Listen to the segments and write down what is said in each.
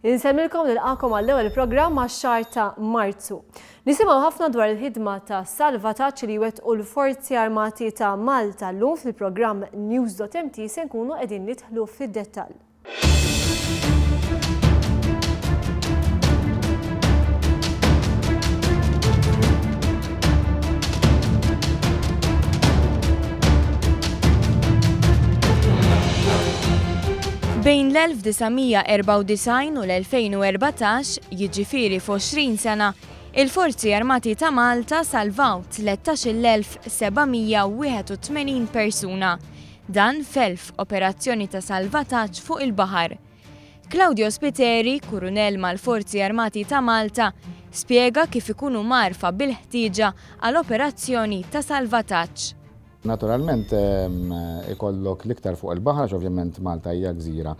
Insemmilkom nilqakom għall-ewwel programm għax-xahar ta' Marzu. Nisimgħu ħafna dwar il-ħidma ta' salvataġġ li wettqu l-Forzi Armati ta' Malta llum fil-programm News.mt se nkunu qegħdin nidħlu fid-dettall. Bejn l-1994 u l-2014, jiġifieri f'20 sena, il-Forzi Armati ta' Malta salvaw 13,781 persuna. Dan f'elf operazzjoni ta' salvataġġ fuq il-baħar. Claudio Spiteri, kurunell mal-Forzi Armati ta' Malta, spjega kif ikunu marfa bil-ħtieġa għal operazzjoni ta' salvataġġ. Naturalment ikollok l-iktar fuq il-baħar, ovvjament Malta hija gżira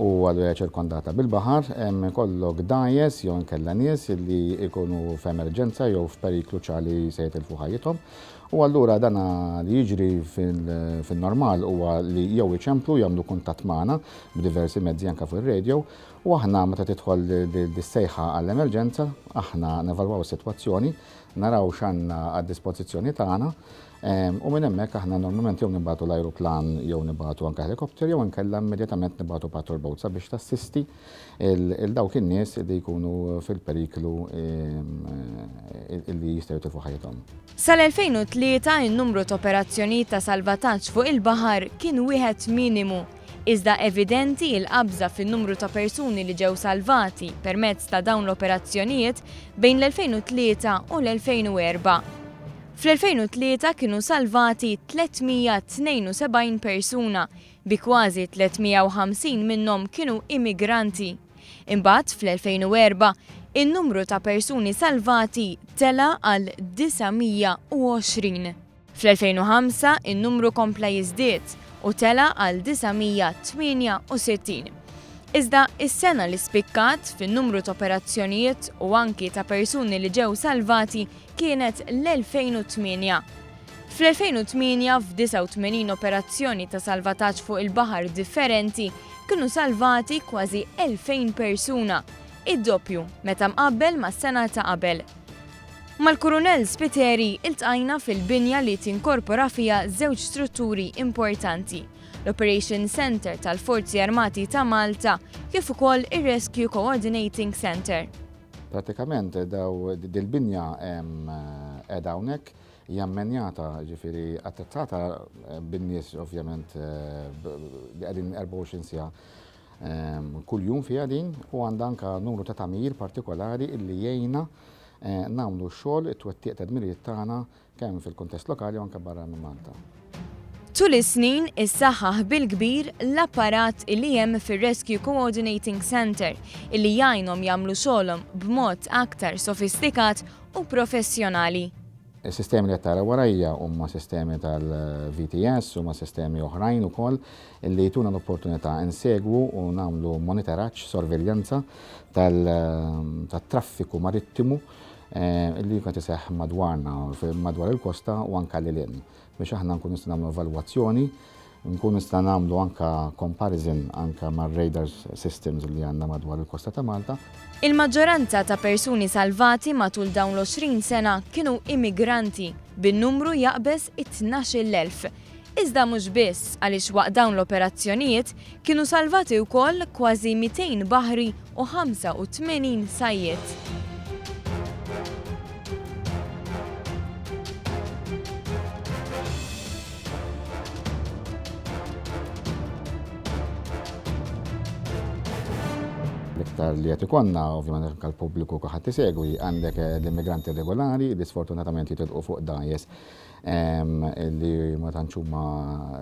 u għallu ċirkondata bil-baħar, kollok dajes jew inkella nies li ikunu f'emerġenza jew f'periklu ċali se jitilfu ħajjithom. U allura dana li jiġri fil-normal huwa li jew iċemplu jagħmlu kuntatt magħna b'diversi mezzi anke fuq ir-radio u aħna meta tidħol dis-sejħa għall-emerġenza aħna nevalwaw is-sitwazzjoni, naraw x'għandna għad-dispożizzjoni tagħna. U minn hemmhekk aħna normalment jew nibagħtu l-ajruplan jew nibagħtu anke helikopter jew inkella immedjatament nibagħtu patrol boat sabiex tassisti il dawk in-nies li jkunu fil-periklu li jistgħu jitilfu ħajjithom. Sal-2003 in-numru ta' operazzjonijiet ta' salvataġġ fuq il-baħar kien wieħed minimu. Iżda evidenti l-qabża fin-numru ta' persuni li ġew salvati permezz ta' dawn l-operazzjonijiet bejn l-2003 u l-2004. Fl-2003 kienu salvati 372 persuna, bi kważi 350 minnhom kienu immigranti. Imbagħad fl-2004 in-numru ta' persuni salvati tela għal 920. Fl-2005 in-numru kompla jiżdied u tela għal 968. Iżda is-sena li spikkat fin-numru ta' operazzjonijiet u anki ta' persuni li ġew salvati kienet l-2008. Fl-2008 f'89 operazzjoni ta' salvataġġ fuq il-baħar differenti kienu salvati kważi 2000 persuna, id-doppju meta mqabbel mas-sena ta' qabel. Mal-Kurunell Spiteri iltqajna fil-binja li tinkorpora fiha żewġ strutturi importanti. L-Operation Center tal-Forzi Armati ta' Malta kif ukoll ir-Rescue Coordinating Center. Pratikament dil-binja qiegħda hawnhekk hija mmenjata ġifieri attrezzata bin-nies ovvjament li qegħdin 24 siegħa kuljum fiha din u għandha anke numru ta' tagħmir partikolari li jgħinna nagħmlu x-xogħol it-twettiq tadmirijiet tagħna kemm fil-kuntest lokali u anke barra minn Malta. Tul is-snin issaħħaħ bil-kbir l-apparat li hemm fir-Rescue Coordinating Center illi jgħinhom jagħmlu xogħolhom b'mod aktar sofistikat u professjonali. Is-sistemi li qed tara warajja huma sistemi tal-VTS huma sistemi oħrajn ukoll illi jtuna l-opportunità insegwu u nagħmlu monitoraġġ, sorveljanza tat-traffiku marittimu illi qed iseħħ madwar il-kosta u anke lil biex aħna nkunu nistgħu nagħmlu evalwazzjoni, nkunu nistgħu nagħmlu anke comparison anke mar-radar systems li għandna madwar il-kosta ta' Malta. Il-maġġoranza ta' persuni salvati matul dawn l-20 sena kienu immigranti bin-numru jaqbeż 12,000. Iżda mhux biss għaliex waqt dawn l-operazzjonijiet kienu salvati wkoll kważi 200 baħri u 85 sajjiet. L-iktar li qed ikollna ovvjament anke l-pubbliku ħadd isegwi għandek l-immigranti regolari li sfortunatament jitilqu fuq dajes li ma tantx huma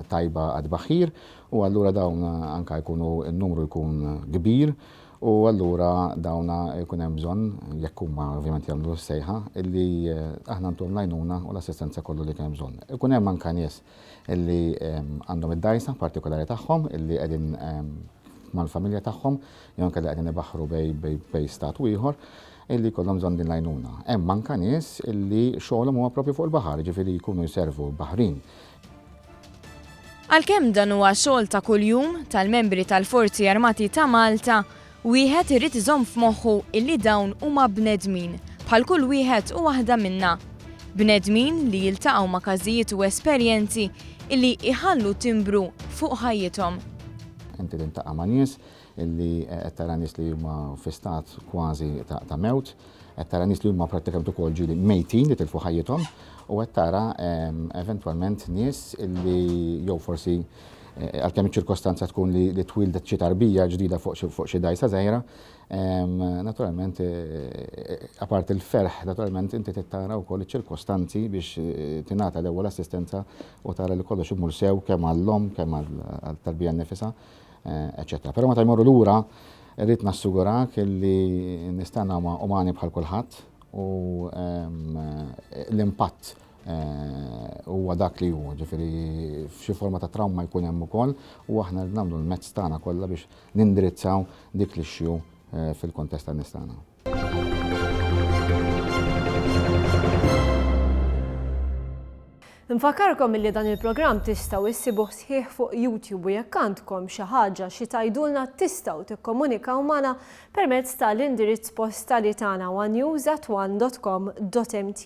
tajba għad baħir u allura dawn anke jkunu n-numru jkun kbir u allura dawna jkun hemm bżonn jekk huma ovvjament jagħmlu s-sejħa illi aħna ntuhom l-għajnuna u l-assistenza kollu li kien hemm bżonn. Ikun hemm anke nies illi għandhom id-dajsa partikolari tagħhom illi qegħdin mal-familja tagħhom jew anke li qegħdin ibaħħru bej stat u ieħor illi jkollhom bżonn din l-għajnuna. Hemm anke nies illi xogħolhom huwa proprju fuq il-baħar, ġifieri jkunu jservu baħrin. Għalkemm dan huwa xogħol ta' kuljum tal-membri tal-Forzi Armati ta' Malta, Wieħed irid iżomm f'moħħu illi dawn huma bnedmin bħal kull wieħed u waħda minna. Bnedmin li jiltaqgħu ma' każijiet u esperjenzi illi iħallu timbru fuq ħajjithom. Inti tintaqa' ma' nies illi qed tara nies li huma fi stat kważi ta' mewt, qed tara nies li huma prattikament ukoll ġieli mejtin li tilfu ħajjithom u qed tara eventwalment nies illi jew forsi għalkemm iċ-ċirkostanza tkun li twildet xi tarbija ġdida fuq xi dajsa żgħira, naturalment apart il-ferħ, naturalment inti tittara wkoll iċ-ċirkostanzi biex tingħata l-ewwel assistenza u tara li kollox imur sew kemm għall-omm, kemm għall-tarbija nnifisha, eċetera. Però meta jmorru lura rrid nassigurak li nista'na umani bħal kulħadd u l-impatt huwa dak li huwa, ġifieri f'xi forma ta' trauma jkun hemm ukoll u aħna nagħmlu l-mezz tagħna kollha biex nindirizzaw dik l-issue fil-kontest tan-nies tagħna. Nfakkarkom li dan il-programm tistgħu issibuh sħiħ fuq YouTube u jekk għandkom xi ħaġa xi tgħidulna tistgħu tikkomunikaw magħna permezz tal-indirizz postali tagħna onenews@one.com.mt.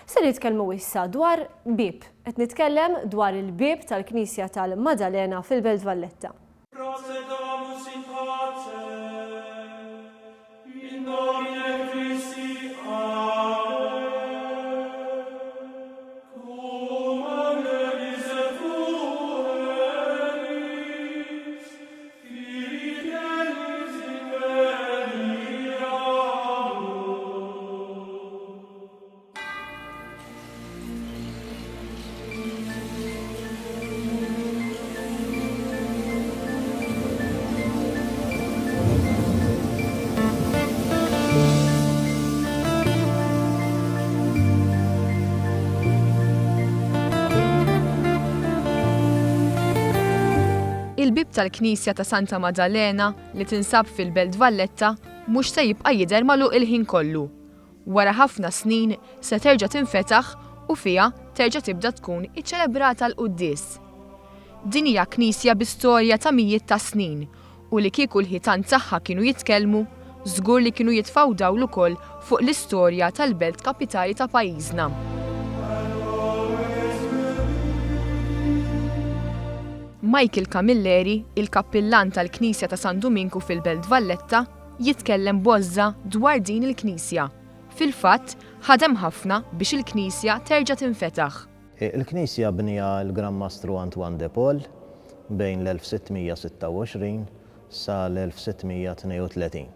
Se nitkellmu issa dwar bib. Qed nitkellem dwar il-bib tal-Knisja tal-Maddalena fil-Belt Valletta. Il-bib tal-Knisja ta' Santa Maddalena li tinsab fil-Belt Valletta mhux se jibqa' jidher magħluq il-ħin kollu. Wara ħafna snin se terġa' tinfetaħ u fiha terġa' tibda tkun iċċelebrata l-quddies. Din hija knisja bi storja ta' mijiet ta' snin u li kieku l-ħitan tagħha kienu jitkellmu, żgur li kienu jitfgħu dawl ukoll fuq l-istorja tal-belt kapitali ta' pajjiżna. Michael Camilleri, il-kappillan tal-Knisja ta' San Dominku fil-Belt Valletta, jitkellem bożza dwar din il-Knisja. Fil-fatt, ħadem ħafna biex il-Knisja terġa' tinfetaħ. Il-Knisja bnija l-Gran Mastru Antoine de Paul bejn l-1626 sa l-1632.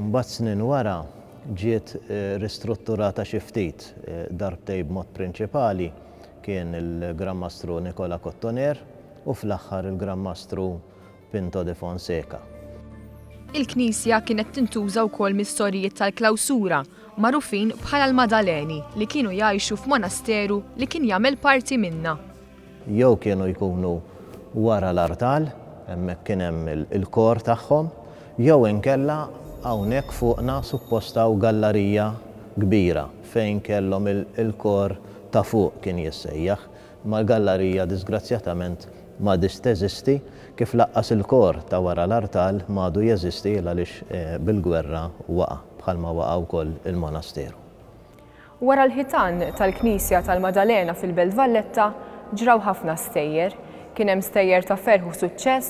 Mbagħad snin wara ġiet ristrutturata xi ftit, darbtej b'mod prinċipali kien il-Gran Mastru Nicola Cottoner u fl-aħħar il-Gran Mastru Pinto de Fonseca. Il-Knisja kienet tintuża wkoll mis-storijiet tal-klawsura magħrufin bħala l-Madaleni li kienu jgħixu f'monasteru li kien jagħmel parti minnha. Jew kienu jkunu wara l-artal, hemmhekk kien hemm il-kor tagħhom, jew inkella hawnhekk fuqna suppostaw gallerija kbira fejn kellhom il-kor ta' fuq kien jissejjaħ, ma l-gallerija disgrazzjatament ma teżisti kif laqqas il-kor ta' wara l-artal m'għadu jeżisti għaliex bil-gwerra waqa' bħalma waqa' wkoll il-monasteru. Wara l-ħitan tal-Knisja tal-Maddalena fil-Belt Valletta ġraw ħafna stejjer. Kien hemm stejjer ta' ferħ u suċċess,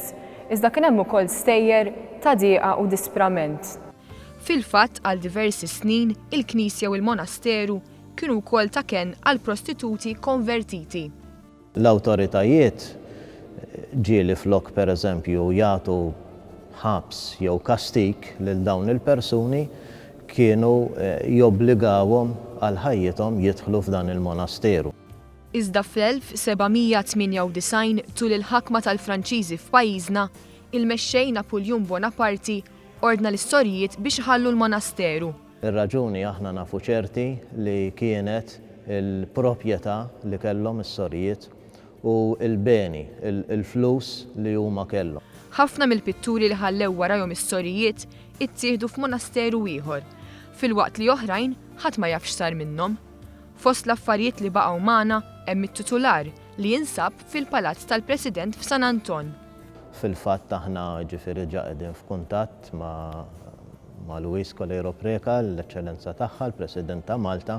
iżda kien hemm ukoll stejjer ta' dieqa u disprament. Fil-fatt għal diversi snin il-Knisja u l-monasteru kienu wkoll ta' kenn għal prostituti konvertiti. L-awtoritajiet ġieli flok pereżempju jagħtu ħabs jew kastik lil dawn il-persuni kienu jobbligawhom għal ħajjithom jidħlu f'dan il-monasteru. Iżda fl-1798 tul il-ħakma tal-Franċiżi f'pajjiżna, il-mexxej Napoleon Bonaparte ordna l-istorjiet biex ħallu l-monasteru. Ir-raġuni aħna nafu ċerti li kienet il-proprjetà li kellhom is-sorijiet u l-beni, il-flus li huma kellhom. Ħafna mill-pitturi li ħallew warahom is-sorijiet ittieħdu f'monasteru ieħor, filwaqt li oħrajn ħadd ma jafx sar minnhom. Fost l-affarijiet li baqgħu magħna hemm it-titular li jinsab fil-Palazz tal-President f'San Anton. Fil-fatt aħna ġifieri ġaqedin f'kuntatt ma' Luis Colero Preka, l-eċċellenza tagħha, l-President ta' Malta,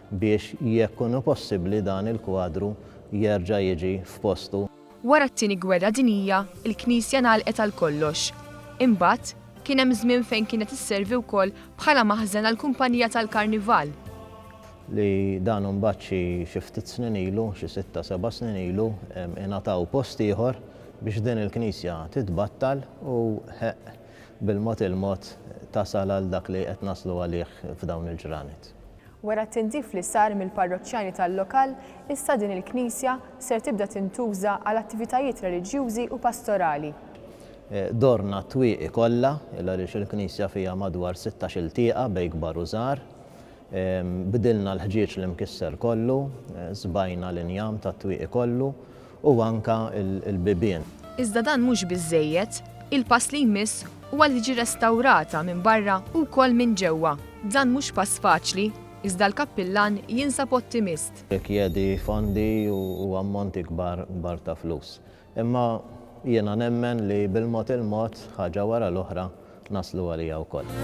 biex jekk kunu possibbli dan il-kwadru jerġa' jiġi f'postu. Wara t-tieni gwerra dinjija, il-Knisja ngħalqet għal kollox. Imbagħad kien hemm żmien fejn kienet isservi wkoll bħala maħżen għall-kumpanija tal-Karnival. Li dan imbagħad xi ftit snin ilu, xi 6-7 snin ilu, ingħataw post ieħor biex din il-Knisja titbattal u bil-mod il-mod tasal għal dak li qed naslu għalih f'dawn il-ġranet. Wara t-tindif li sar mill-parroċċjani tal-lokal, issa din il-Knisja ser tibda tintuża għal attivitajiet reliġjużi u pastorali. Dorna t-twieqi kollha, għaliex il-Knisja fiha madwar 16 tieqa bejn kbar u żgħar. Bidilna l-ħġieġ li mkisser kollu, żbajna l-injam tat-twieqi kollu u anka l-bibien. Iżda dan mhux biżżejjed, il-pass li jmiss huwa li tiġi restawrata minn barra u wkoll minn ġewwa. Dan mhux pass faċli, iżda l-kappillan jinsab ottimist. Rikjedi fondi u ammonti kbar ta' flus. Imma jiena nemmen li bil-mod il-mod ħaġa wara l-oħra naslu għalija wkoll.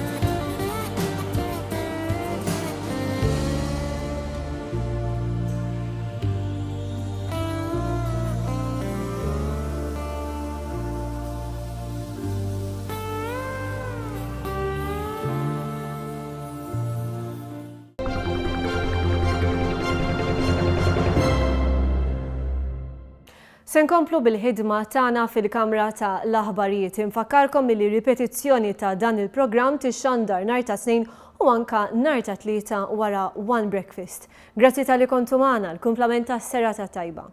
Se nkomplu bil-ħidma tagħna fil-Kamra ta' l-Aħbarijiet. Infakkarkom li ripetizzjoni ta' dan il-programm tixxandar nhar ta' Tnejn u anka nhar ta' Tlieta wara One Breakfast. Grazzi tal-li kontu magħna, l-kumplament tas-serata tajba.